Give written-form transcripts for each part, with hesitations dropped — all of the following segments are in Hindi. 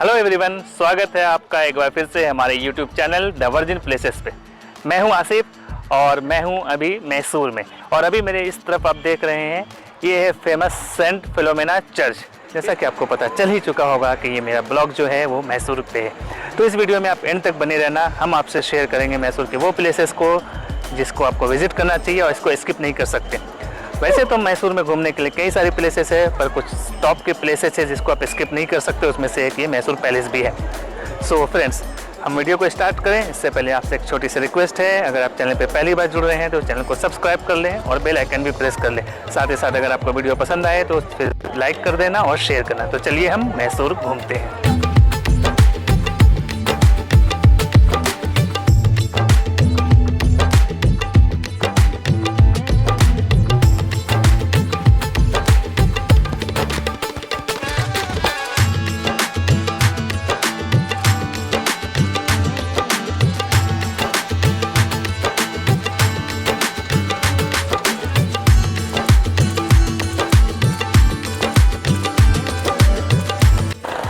हेलो एवरीवन, स्वागत है आपका एक बार फिर से हमारे YouTube channel the virgin places पे। मैं हूं आसिफ और मैं हूं अभी मैसूर में। और अभी मेरे इस तरफ आप देख रहे हैं, ये है फेमस सेंट फिलोमेना चर्च। जैसा कि आपको पता चल ही चुका होगा कि ये मेरा ब्लॉग जो है वो मैसूर पे है। तो इस वीडियो में आप एंड तक बने रहना। हम आपसे शेयर करेंगे मैसूर के वो प्लेसेस को जिसको आपको विजिट करना चाहिए और इसको स्किप नहीं कर सकते। वैसे तो मैसूर में घूमने के लिए कई सारी प्लेसेस है, पर कुछ टॉप के प्लेसेस है जिसको आप स्किप नहीं कर सकते। उसमें से एक ये मैसूर पैलेस भी है। सो फ्रेंड्स, हम वीडियो को स्टार्ट करें इससे पहले आपसे एक छोटी सी रिक्वेस्ट है। अगर आप चैनल पे पहली बार जुड़ रहे हैं तो चैनल को सब्सक्राइब कर लें और बेल आइकन भी प्रेस कर लें। साथ ही साथ अगर आपको वीडियो पसंद आए तो फिर लाइक कर देना और शेयर करना। तो चलिए हम मैसूर घूमते हैं।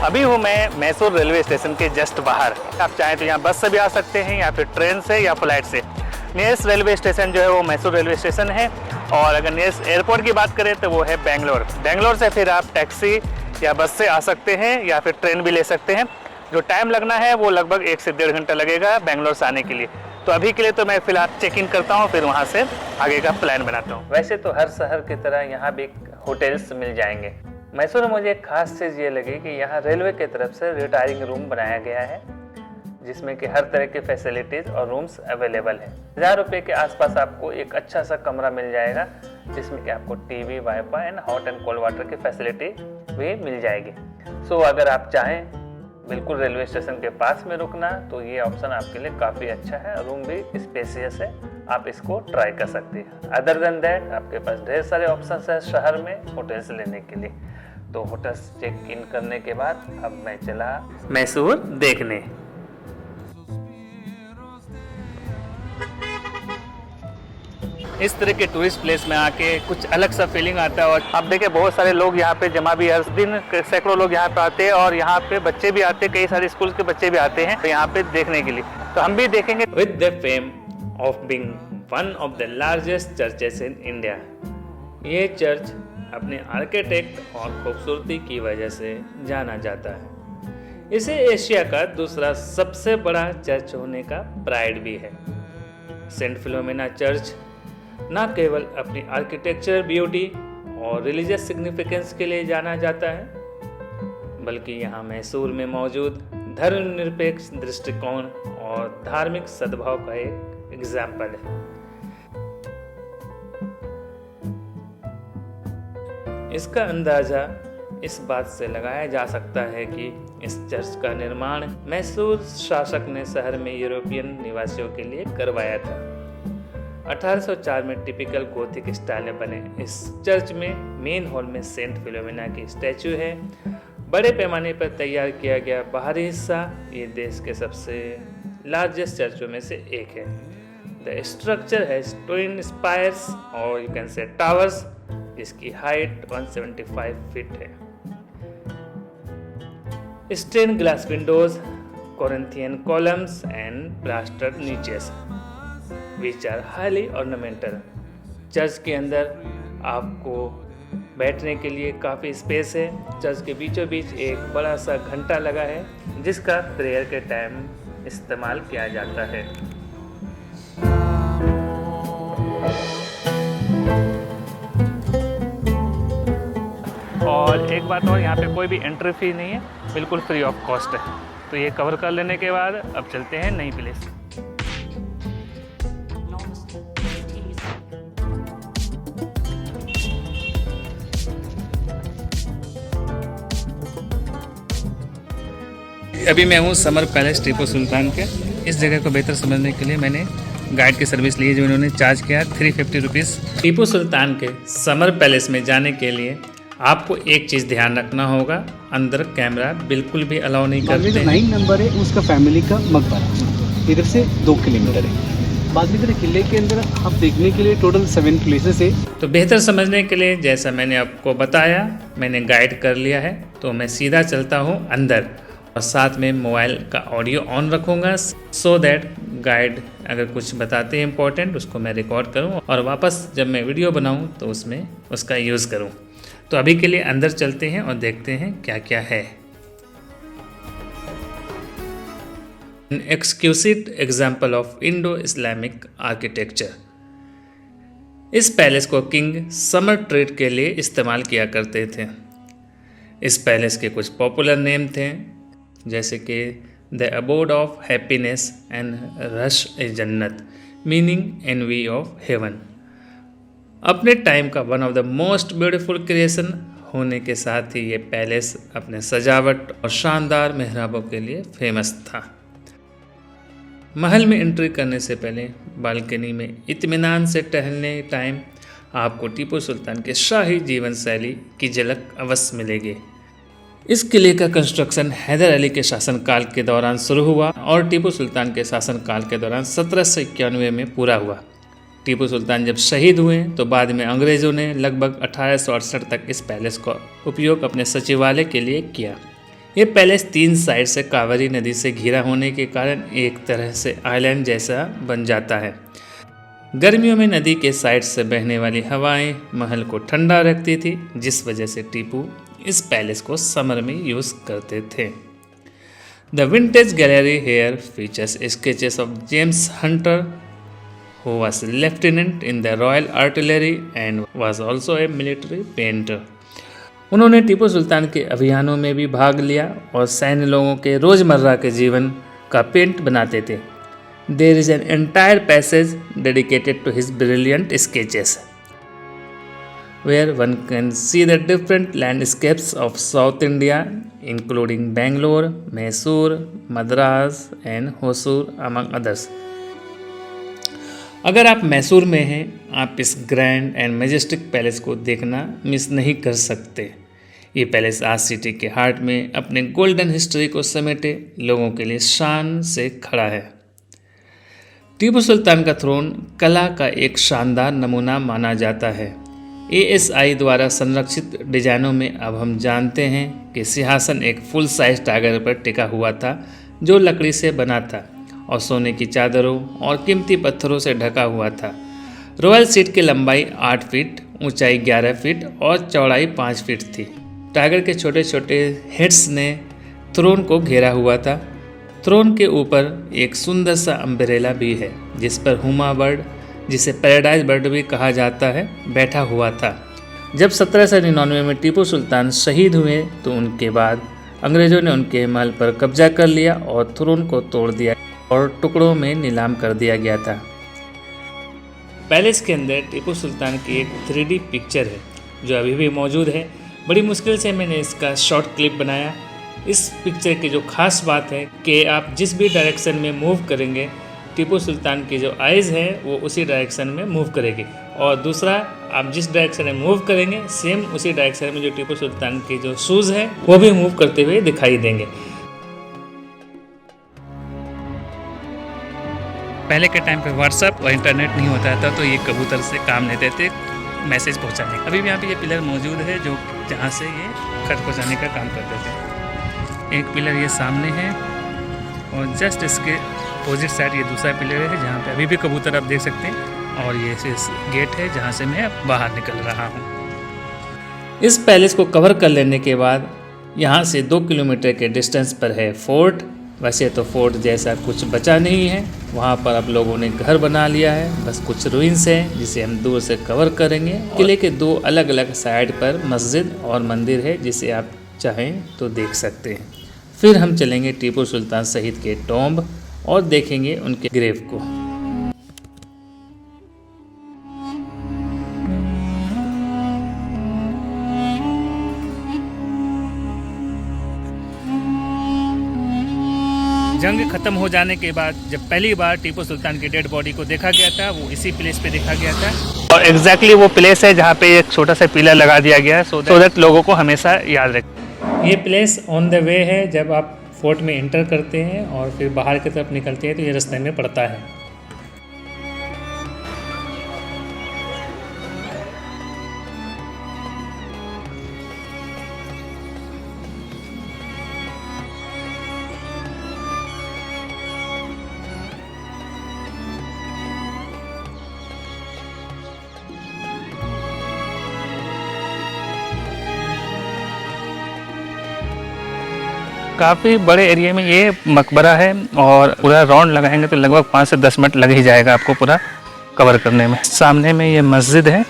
अभी हूँ मैं मैसूर रेलवे स्टेशन के जस्ट बाहर। आप चाहें तो यहाँ बस से भी आ सकते हैं या फिर ट्रेन से या फ्लाइट से। नियरेस्ट रेलवे स्टेशन जो है वो मैसूर रेलवे स्टेशन है। और अगर नियरेस्ट एयरपोर्ट की बात करें तो वो है बेंगलोर। बेंगलोर से फिर आप टैक्सी या बस से आ सकते हैं या फिर ट्रेन भी ले सकते हैं। जो टाइम लगना है वो लगभग 1 से 1.5 घंटा लगेगा बेंगलोर से आने के लिए। तो अभी के लिए तो मैं फिलहाल चेक इन करता हूँ, फिर वहाँ से आगे का प्लान बनाता हूँ। वैसे तो हर शहर की तरह यहाँ भी होटल्स मिल जाएंगे। मैसूर में मुझे एक खास चीज़ ये लगी कि यहाँ रेलवे की तरफ से रिटायरिंग रूम बनाया गया है जिसमें कि हर तरह की फैसिलिटीज़ और रूम्स अवेलेबल है। 1000 रुपये के आसपास आपको एक अच्छा सा कमरा मिल जाएगा जिसमें कि आपको TV, wifi and hot and cold water की फैसिलिटी भी मिल जाएगी। सो अगर आप चाहें बिल्कुल रेलवे स्टेशन के पास में रुकना तो ये ऑप्शन आपके लिए काफ़ी अच्छा है। रूम भी स्पेसियस है, आप इसको ट्राई कर सकते हैं। अदर देन दैट आपके पास ढेर सारे ऑप्शंस है शहर में होटल्स लेने के लिए। तो होटल्स चेक इन करने के बाद अब मैं चला मैसूर देखने। इस तरह के टूरिस्ट प्लेस में आके कुछ अलग सा फीलिंग आता है। और आप देखें बहुत सारे लोग यहाँ पे जमा भी, हर दिन सैकड़ों लोग यहाँ पे आते हैं और यहाँ पे बच्चे भी आते हैं, कई सारे स्कूल के बच्चे भी आते हैं तो यहाँ पे देखने के लिए। तो हम भी देखेंगे। With the fame of being one of the largest churches in India, ये चर्च अपने आर्किटेक्ट और खूबसूरती की वजह से जाना जाता है। इसे एशिया का दूसरा सबसे बड़ा चर्च होने का प्राइड भी है। सेंट फिलोमेना चर्च न केवल अपनी आर्किटेक्चर ब्यूटी और रिलीजियस सिग्निफिकेंस के लिए जाना जाता है, बल्कि यहाँ मैसूर में मौजूद धर्मनिरपेक्ष दृष्टिकोण और धार्मिक सद्भाव का एक एग्जाम्पल है। इसका अंदाजा इस बात से लगाया जा सकता है कि इस चर्च का निर्माण मैसूर शासक ने शहर में यूरोपियन निवासियों के लिए करवाया था। 1804 में टिपिकल गोथिक स्टाइल में बने इस चर्च में मेन हॉल में सेंट फिलोमेना की स्टैचू है। बड़े पैमाने पर तैयार किया गया बाहरी हिस्सा ये देश के सबसे लार्जेस्ट चर्चों में से एक है। The structure has twin spires और यू कैन से टावर्स जिसकी हाइट 175 फीट है। Stain glass windows, Corinthian columns and plastered niches which are highly ornamental. Church के अंदर आपको बैठने के लिए काफ़ी स्पेस है। चर्च के बीचों बीच एक बड़ा सा घंटा लगा है जिसका प्रेयर के टाइम इस्तेमाल किया जाता है। और एक बात और, यहाँ पे कोई भी एंट्री फी नहीं है, बिल्कुल फ्री ऑफ कॉस्ट है। तो ये कवर कर लेने के बाद अब चलते हैं नई प्लेस। अभी मैं हूँ समर पैलेस टीपू सुल्तान के। इस जगह को बेहतर समझने के लिए मैंने गाइड की सर्विस ली जो इन्होंने चार्ज किया 350 रुपीज़। टीपू सुल्तान के समर पैलेस में जाने के लिए आपको एक चीज़ ध्यान रखना होगा, अंदर कैमरा बिल्कुल भी अलाउ नहीं करते हैं। 9 नंबर है उसका फैमिली का मकबरा, इधर से 2 किलोमीटर है। बागलीगढ़ किले के अंदर आप देखने के लिए टोटल 7 प्लेसेस है। तो बेहतर समझने के लिए जैसा मैंने आपको बताया, मैंने गाइड कर लिया है, तो मैं सीधा चलता हूँ अंदर और साथ में मोबाइल का ऑडियो ऑन रखूँगा सो दैट गाइड अगर कुछ बताते हैं इम्पोर्टेंट उसको मैं रिकॉर्ड करूँ और वापस जब मैं वीडियो बनाऊँ तो उसमें उसका यूज़ करूँ। तो अभी के लिए अंदर चलते हैं और देखते हैं क्या क्या है। An exquisite example of Indo-Islamic architecture। इस पैलेस को किंग समर ट्रीट के लिए इस्तेमाल किया करते थे। इस पैलेस के कुछ पॉपुलर नेम थे जैसे कि the abode of happiness and रश ए जन्नत, मीनिंग एनवी ऑफ हेवन। अपने टाइम का one of the most beautiful creation होने के साथ ही ये पैलेस अपने सजावट और शानदार मेहराबों के लिए फेमस था। महल में एंट्री करने से पहले बालकनी में इत्मीनान से टहलने टाइम आपको टीपू सुल्तान के शाही जीवन शैली की झलक अवश्य मिलेगी। इस किले का कंस्ट्रक्शन हैदर अली के शासनकाल के दौरान शुरू हुआ और टीपू सुल्तान के शासनकाल के दौरान 1791 में पूरा हुआ। टीपू सुल्तान जब शहीद हुए तो बाद में अंग्रेज़ों ने लगभग 1868 तक इस पैलेस का उपयोग अपने सचिवालय के लिए किया। ये पैलेस 3 साइड से कावेरी नदी से घिरा होने के कारण एक तरह से आइलैंड जैसा बन जाता है। गर्मियों में नदी के साइड से बहने वाली हवाएं महल को ठंडा रखती थी, जिस वजह से टीपू इस पैलेस को समर में यूज़ करते थे। The vintage gallery here features sketches of James Hunter who was lieutenant in the Royal Artillery and was also a military painter। उन्होंने टीपू सुल्तान के अभियानों में भी भाग लिया और सैन्य लोगों के रोज़मर्रा के जीवन का पेंट बनाते थे। There is an entire passage dedicated to his brilliant sketches, where one can see the different landscapes of South India, including Bangalore, Mysore, Madras and Hosur among others। अगर आप मैसूर में हैं, आप इस ग्रैंड एंड मैजेस्टिक पैलेस को देखना मिस नहीं कर सकते। ये पैलेस आज सिटी के हार्ट में अपने गोल्डन हिस्ट्री को समेटे लोगों के लिए शान से खड़ा है। टीपू सुल्तान का थ्रोन कला का एक शानदार नमूना माना जाता है। ASI द्वारा संरक्षित डिजाइनों में अब हम जानते हैं कि सिंहासन एक फुल साइज टाइगर पर टिका हुआ था जो लकड़ी से बना था और सोने की चादरों और कीमती पत्थरों से ढका हुआ था। रॉयल सीट की लंबाई 8 फीट, ऊंचाई 11 फीट और चौड़ाई 5 फीट थी। टाइगर के छोटे छोटे हेड्स ने थ्रोन को घेरा हुआ था। थ्रोन के ऊपर एक सुंदर सा अम्ब्रेला भी है जिस पर हुमा बर्ड, जिसे पैराडाइज बर्ड भी कहा जाता है, बैठा हुआ था। जब 1799 में टीपू सुल्तान शहीद हुए तो उनके बाद अंग्रेज़ों ने उनके महल पर कब्जा कर लिया और थ्रोन को तोड़ दिया और टुकड़ों में नीलाम कर दिया गया था। पैलेस के अंदर टीपू सुल्तान की एक 3D पिक्चर है जो अभी भी मौजूद है। बड़ी मुश्किल से मैंने इसका शॉर्ट क्लिप बनाया। इस पिक्चर की जो खास बात है कि आप जिस भी डायरेक्शन में मूव करेंगे, टीपू सुल्तान की जो आइज़ है वो उसी डायरेक्शन में मूव करेगी, और दूसरा आप जिस डायरेक्शन में मूव करेंगे सेम उसी डायरेक्शन में जो टीपू सुल्तान के जो शूज़ हैं वो भी मूव करते हुए दिखाई देंगे। पहले के टाइम पे व्हाट्सएप और इंटरनेट नहीं होता था तो ये कबूतर से काम लेते थे मैसेज पहुंचाने का। अभी भी यहाँ पे ये पिलर मौजूद है जो जहाँ से ये खत पहुँचाने का काम करते थे। एक पिलर ये सामने है और जस्ट इसके अपोजिट साइड ये दूसरा पिलर है जहाँ पे अभी भी कबूतर आप देख सकते हैं, और ये गेट है जहाँ से मैं बाहर निकल रहा हूँ। इस पैलेस को कवर कर लेने के बाद यहाँ से 2 किलोमीटर के डिस्टेंस पर है फोर्ट। वैसे तो फोर्ट जैसा कुछ बचा नहीं है, वहाँ पर अब लोगों ने घर बना लिया है, बस कुछ रुइंस हैं जिसे हम दूर से कवर करेंगे। किले के 2 अलग अलग साइड पर मस्जिद और मंदिर है जिसे आप चाहें तो देख सकते हैं। फिर हम चलेंगे टीपू सुल्तान शहीद के टॉम्ब और देखेंगे उनके ग्रेव को। जंग खत्म हो जाने के बाद जब पहली बार टीपू सुल्तान की डेड बॉडी को देखा गया था वो इसी प्लेस पे देखा गया था, और एग्जैक्टली वो प्लेस है जहाँ पे एक छोटा सा पिलर लगा दिया गया है सो दैट लोगों को हमेशा याद रखें। ये प्लेस ऑन द वे है, जब आप फोर्ट में एंटर करते हैं और फिर बाहर की तरफ निकलते हैं तो ये रास्ते में पड़ता है। काफ़ी बड़े एरिया में ये मकबरा है और पूरा राउंड लगाएंगे तो लगभग 5 से 10 मिनट लग ही जाएगा आपको पूरा कवर करने में। सामने में ये मस्जिद है,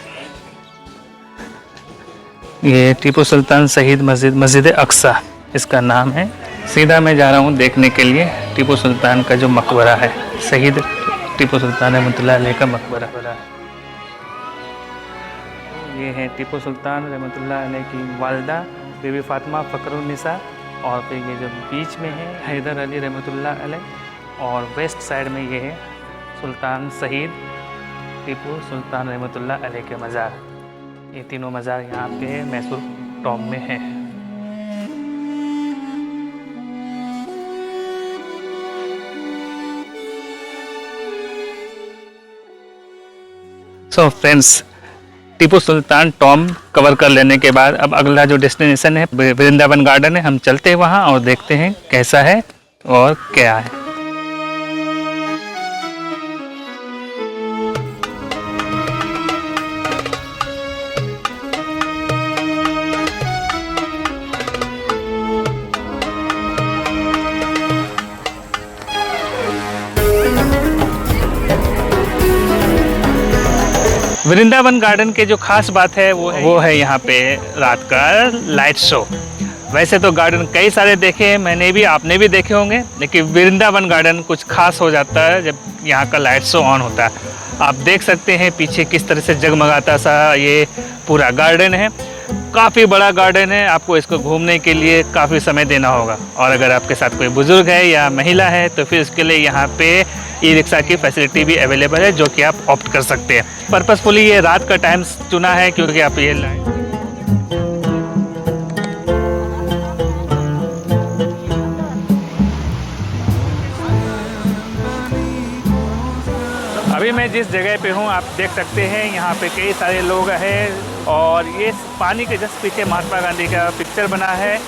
ये टीपू सुल्तान शहीद मस्जिद, मस्जिद अक्सा इसका नाम है। सीधा मैं जा रहा हूँ देखने के लिए टीपू सुल्तान का जो मकबरा है, शहीद टीपू सुल्तान रहमतुल्लाह अलैह का मकबरा। ये है टीपू सुल्तान रहमतुल्लाह अलैह की वालिदा बीबी फातिमा फ़खरुन्निसा, और फिर ये जो बीच में है हैदर अली रहमतुल्लाह अलैह, और वेस्ट साइड में ये है सुल्तान शहीद टीपू सुल्तान रहमतुल्लाह अलैह के मज़ार। ये तीनों मज़ार यहाँ पे मैसूर टॉम में है। So friends, Tipu Sultan Tom cover कर लेने के बाद अब अगला जो डेस्टिनेशन है वृंदावन गार्डन है। हम चलते हैं वहाँ और देखते हैं कैसा है और क्या है। वृंदावन गार्डन के जो खास बात है वो है यहाँ पे रात का लाइट शो। वैसे तो गार्डन कई सारे देखे हैं मैंने भी, आपने भी देखे होंगे, लेकिन वृंदावन गार्डन कुछ खास हो जाता है जब यहाँ का लाइट शो ऑन होता है। आप देख सकते हैं पीछे किस तरह से जगमगाता सा ये पूरा गार्डन है। काफ़ी बड़ा गार्डन है, आपको इसको घूमने के लिए काफ़ी समय देना होगा, और अगर आपके साथ कोई बुज़ुर्ग है या महिला है तो फिर उसके लिए यहाँ पे ई रिक्शा की फैसिलिटी भी अवेलेबल है, जो कि आप ऑप्ट कर सकते हैं। पर्पसफुली ये रात का टाइम चुना है क्योंकि आप ये अभी मैं जिस जगह पे हूँ आप देख सकते हैं यहाँ पे कई सारे लोग हैं, और ये पानी के जस्ट पीछे महात्मा गांधी का पिक्चर बना है।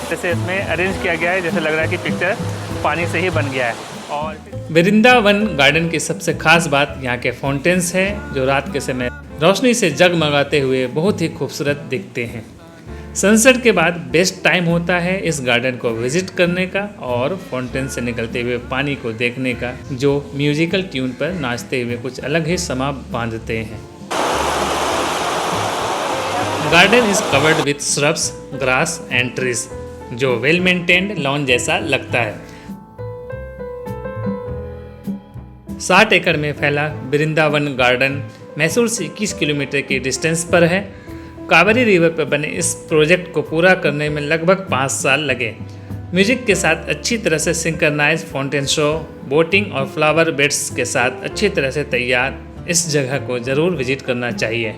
जैसे इसमें अरेंज किया गया है, जैसे लग रहा है कि पिक्चर पानी से ही बन गया है। और वृंदावन गार्डन की सबसे खास बात यहाँ के फाउंटेन्स है, जो रात के समय रोशनी से जगमगाते हुए बहुत ही खूबसूरत दिखते हैं। सनसेट के बाद बेस्ट टाइम होता है इस गार्डन को विजिट करने का और फाउंटेन से निकलते हुए पानी को देखने का, जो म्यूजिकल ट्यून पर नाचते हुए कुछ अलग ही समा बांधते हैं। Garden is covered with shrubs, grass and trees, जो वेल मेंटेन्ड लॉन जैसा लगता है। 60 एकड़ में फैला वृंदावन गार्डन मैसूर से 21 किलोमीटर की डिस्टेंस पर है। कावेरी रिवर पर बने इस प्रोजेक्ट को पूरा करने में लगभग 5 साल लगे। म्यूजिक के साथ अच्छी तरह से सिंक्रनाइज फाउंटेन शो, बोटिंग और फ्लावर बेड्स के साथ अच्छी तरह से तैयार इस जगह को ज़रूर विजिट करना चाहिए।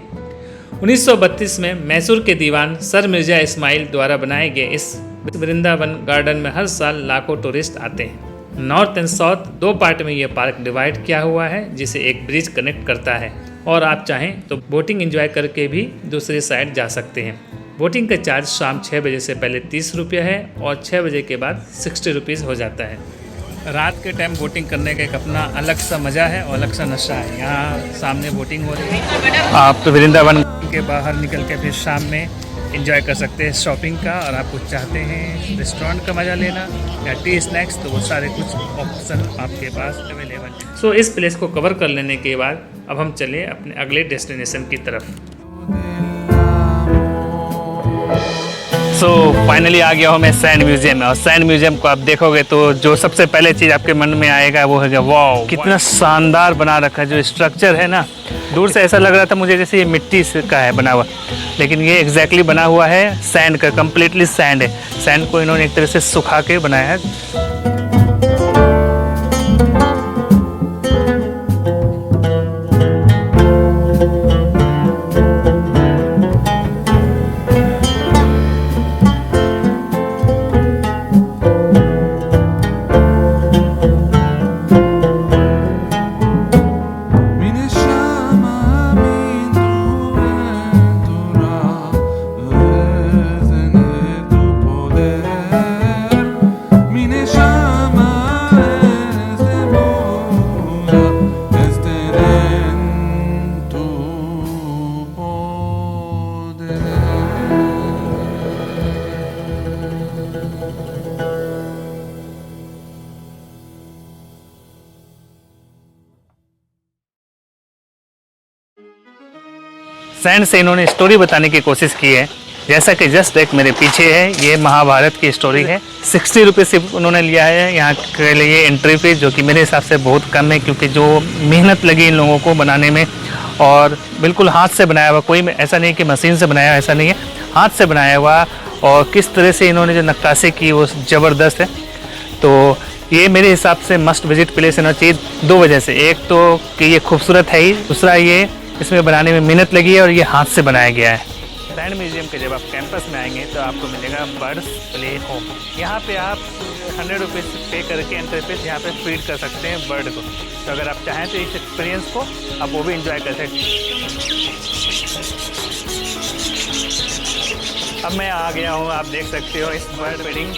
1932 में मैसूर के दीवान सर मिर्जा इस्माइल द्वारा बनाए गए इस वृंदावन गार्डन में हर साल लाखों टूरिस्ट आते हैं। नॉर्थ एंड साउथ 2 पार्ट में यह पार्क डिवाइड किया हुआ है, जिसे एक ब्रिज कनेक्ट करता है, और आप चाहें तो बोटिंग एंजॉय करके भी दूसरी साइड जा सकते हैं। बोटिंग का चार्ज शाम 6 बजे से पहले 30 रुपये है और 6 बजे के बाद 60 रुपीज़ हो जाता है। रात के टाइम बोटिंग करने का एक अपना अलग सा मज़ा है और अलग सा नशा है। यहाँ सामने बोटिंग हो रही है, आप वृंदावन के बाहर निकल के फिर शाम में एंजॉय कर सकते हैं शॉपिंग का, और आप कुछ चाहते हैं रेस्टोरेंट का मज़ा लेना या टी स्नैक्स, तो वो सारे कुछ ऑप्शन आपके पास अवेलेबल है। सो इस प्लेस को कवर कर लेने के बाद अब हम चले अपने अगले डेस्टिनेशन की तरफ। सो फाइनली आ गया हूँ मैं सैंड म्यूजियम में, और सैंड म्यूजियम को आप देखोगे तो जो सबसे पहले चीज़ आपके मन में आएगा वो है वाओ, कितना शानदार बना रखा है। जो स्ट्रक्चर है ना, दूर से ऐसा लग रहा था मुझे जैसे ये मिट्टी का है बना हुआ, लेकिन ये एग्जैक्टली बना हुआ है सैंड का, कम्प्लीटली सैंड है। सैंड को इन्होंने एक तरह से सुखा के बनाया है। Mineşa सैंड से इन्होंने स्टोरी बताने की कोशिश की है। जैसा कि जस्ट एक मेरे पीछे है, ये महाभारत की स्टोरी है। 60 रुपये सिर्फ उन्होंने लिया है यहाँ के लिए एंट्री फीस, जो कि मेरे हिसाब से बहुत कम है, क्योंकि जो मेहनत लगी इन लोगों को बनाने में, और बिल्कुल हाथ से बनाया हुआ, कोई ऐसा नहीं कि मशीन से बनाया, ऐसा नहीं है, हाथ से बनाया हुआ। और किस तरह से इन्होंने जो नक्काशी की वो ज़बरदस्त है। तो ये मेरे हिसाब से मस्ट विजिट प्लेस होना चाहिए 2 वजह से। एक तो कि ये खूबसूरत है ही, दूसरा ये इसमें बनाने में मेहनत लगी है और ये हाथ से बनाया गया है। सैंड म्यूजियम के जब आप कैंपस में आएंगे तो आपको मिलेगा बर्ड्स प्ले होम। यहाँ पे आप 100 रुपीज़ पे करके एंट्री फीस यहाँ पे फीड कर सकते हैं बर्ड को। तो अगर आप चाहें तो इस एक्सपीरियंस को आप वो भी इंजॉय कर सकते हैं। अब मैं आ गया हूँ, आप देख सकते हो इस बर्ड फीडिंग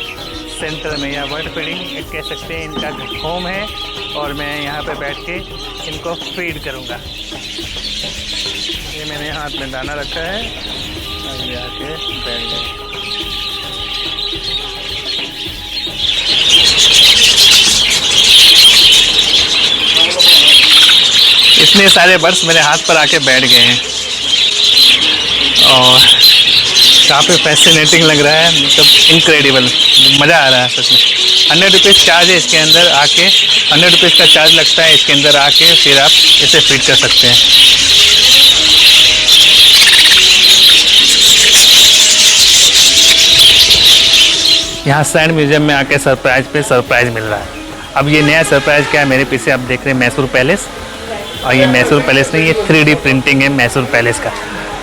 सेंटर में, या बर्ड फीडिंग कह सकते हैं, इनका होम है। और मैं यहाँ पे बैठ के इनको फीड करूँगा। ये मैंने हाथ में दाना रखा है, अब ये आके बैठ गए। इतने सारे बर्ड्स मेरे हाथ पर आके बैठ गए हैं और काफ़ी फैसिनेटिंग लग रहा है, मतलब इनक्रेडिबल, मज़ा आ रहा है सच में। 100 रुपीज़ चार्ज है इसके अंदर आके, 100 रुपीज़ का चार्ज लगता है इसके अंदर आके, फिर आप इसे फीड कर सकते हैं। यहाँ सैंड म्यूजियम में आके सरप्राइज पे सरप्राइज मिल रहा है। अब ये नया सरप्राइज क्या है, मेरे पीछे आप देख रहे हैं मैसूर पैलेस, और ये मैसूर पैलेस नहीं, ये 3D प्रिंटिंग है मैसूर पैलेस का।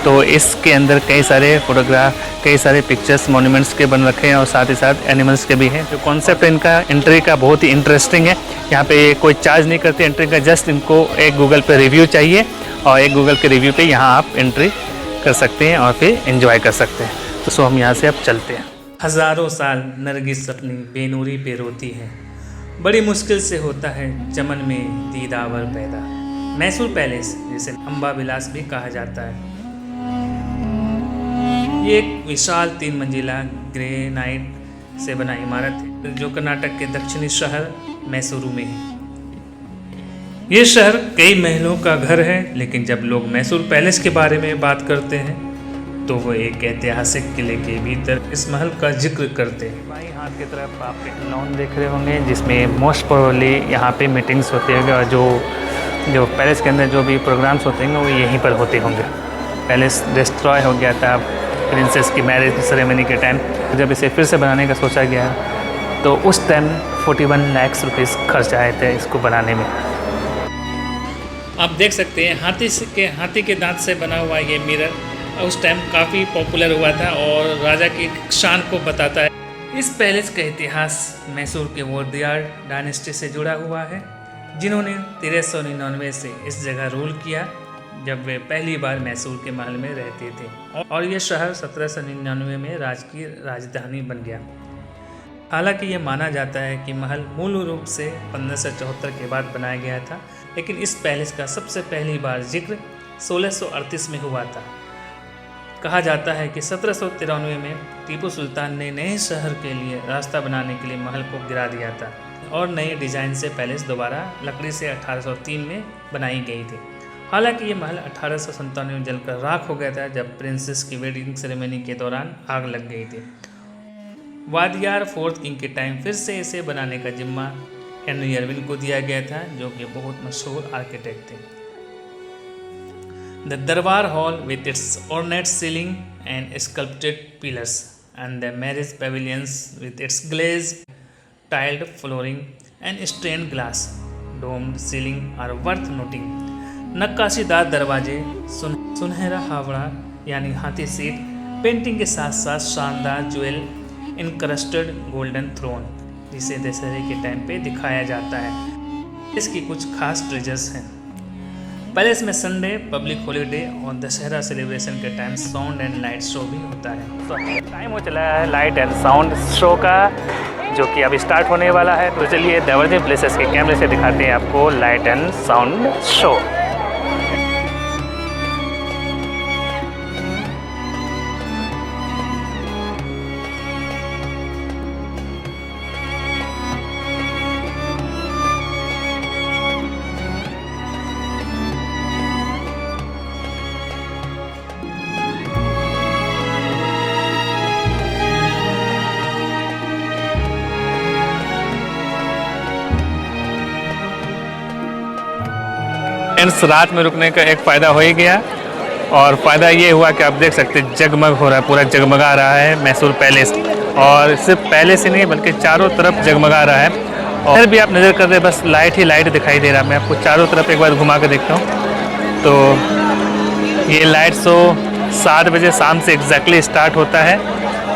तो इसके अंदर कई सारे फोटोग्राफ, कई सारे पिक्चर्स मॉन्यूमेंट्स के बन रखे हैं, और साथ ही साथ एनिमल्स के भी हैं। जो कॉन्सेप्ट इनका एंट्री का बहुत ही इंटरेस्टिंग है। यहाँ पे कोई चार्ज नहीं करते एंट्री का, जस्ट इनको एक गूगल पे रिव्यू चाहिए, और एक गूगल के रिव्यू पे यहाँ आप एंट्री कर सकते हैं और फिर एंजॉय कर सकते हैं। तो सो हम यहाँ से अब चलते हैं। हज़ारों साल नरगिस अपनी बेनूरी पे रोती है, बड़ी मुश्किल से होता है चमन में दीदावर पैदा। मैसूर पैलेस, जिसे अम्बा विलास भी कहा जाता है, ये एक विशाल 3 मंजिला ग्रेनाइट से बना इमारत है, जो कर्नाटक के दक्षिणी शहर मैसूरू में है। ये शहर कई महलों का घर है, लेकिन जब लोग मैसूर पैलेस के बारे में बात करते हैं तो वो एक ऐतिहासिक किले के भीतर इस महल का जिक्र करते हैं। बाईं हाथ की तरफ आप एक लॉन देख रहे होंगे, जिसमें मोस्ट प्रोबेबली यहाँ पे मीटिंग्स होते होंगे, और जो पैलेस के अंदर जो भी प्रोग्राम्स होते हैं वो यहीं पर होते होंगे। पैलेस डिस्ट्रॉय हो गया था प्रिंसेस की मैरिज सेरेमनी के टाइम। जब इसे फिर से बनाने का सोचा गया तो उस टाइम 41 लाख रुपीज़ खर्च आए थे इसको बनाने में। आप देख सकते हैं हाथी के दांत से बना हुआ ये मिरर उस टाइम काफ़ी पॉपुलर हुआ था और राजा की शान को बताता है। इस पैलेस का इतिहास मैसूर के वोडियार डायनेस्टी से जुड़ा हुआ है, जिन्होंने 1399 से इस जगह रूल किया, जब वे पहली बार मैसूर के महल में रहते थे, और यह शहर 1799 में राज्य की राजधानी बन गया। हालांकि ये माना जाता है कि महल मूल रूप से 1574 के बाद बनाया गया था, लेकिन इस पैलेस का सबसे पहली बार जिक्र 1638 में हुआ था। कहा जाता है कि 1793 में टीपू सुल्तान ने नए शहर के लिए रास्ता बनाने के लिए महल को गिरा दिया था, और नए डिज़ाइन से पैलेस दोबारा लकड़ी से 1803 में बनाई गई थी। हालांकि ये महल 1897 में जलकर राख हो गया था, जब प्रिंसेस की वेडिंग सेरेमनी के दौरान आग लग गई थी। वादियार 4th किंग के टाइम फिर से इसे बनाने का जिम्मा हेनरी अर्विन को दिया गया था, जो कि बहुत मशहूर आर्किटेक्ट थे। The Darbar Hall, with its ornate ceiling and sculpted pillars, and the marriage pavilions with its glazed, tiled flooring and stained glass domed ceiling are worth noting. नक्काशीदार दरवाजे, सुनहरा हावड़ा यानी हाथी सीट, पेंटिंग के साथ साथ शानदार ज्वेल इनक्रस्टेड गोल्डन थ्रोन, जिसे दशहरे के टाइम पे दिखाया जाता है। इसकी कुछ खास ट्रेजर्स हैं। पैलेस में संडे, पब्लिक हॉलीडे और दशहरा सेलिब्रेशन के time sound and light show भी होता है। टाइम हो चला है लाइट एंड साउंड शो का, जो कि अभी स्टार्ट होने वाला है। तो चलिए डाइवर्जिंग प्लेसेस के कैमरे से दिखाते हैं आपको light and sound show. Friends रात में रुकने का एक फ़ायदा हो ही गया, और फ़ायदा ये हुआ कि आप देख सकते हैं जगमग हो रहा है, पूरा जगमगा रहा है मैसूर पैलेस। और सिर्फ पैलेस ही नहीं बल्कि चारों तरफ जगमगा रहा है। और इधर भी आप नज़र कर रहे हैं, बस लाइट ही लाइट दिखाई दे रहा है। मैं आपको चारों तरफ एक बार घुमा कर देखता हूँ। तो ये लाइट शो 7 बजे शाम से एग्जैक्टली स्टार्ट होता है।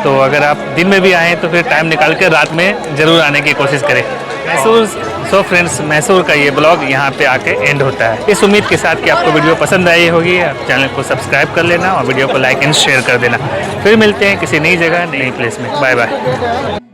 तो अगर आप दिन में भी आएँ तो फिर टाइम निकाल कर रात में ज़रूर आने की कोशिश करें मैसूर। सो फ्रेंड्स, मैसूर का ये ब्लॉग यहाँ पे आके एंड होता है। इस उम्मीद के साथ कि आपको वीडियो पसंद आई होगी। आप चैनल को सब्सक्राइब कर लेना और वीडियो को लाइक एंड शेयर कर देना। फिर मिलते हैं किसी नई जगह नई प्लेस में। Bye bye.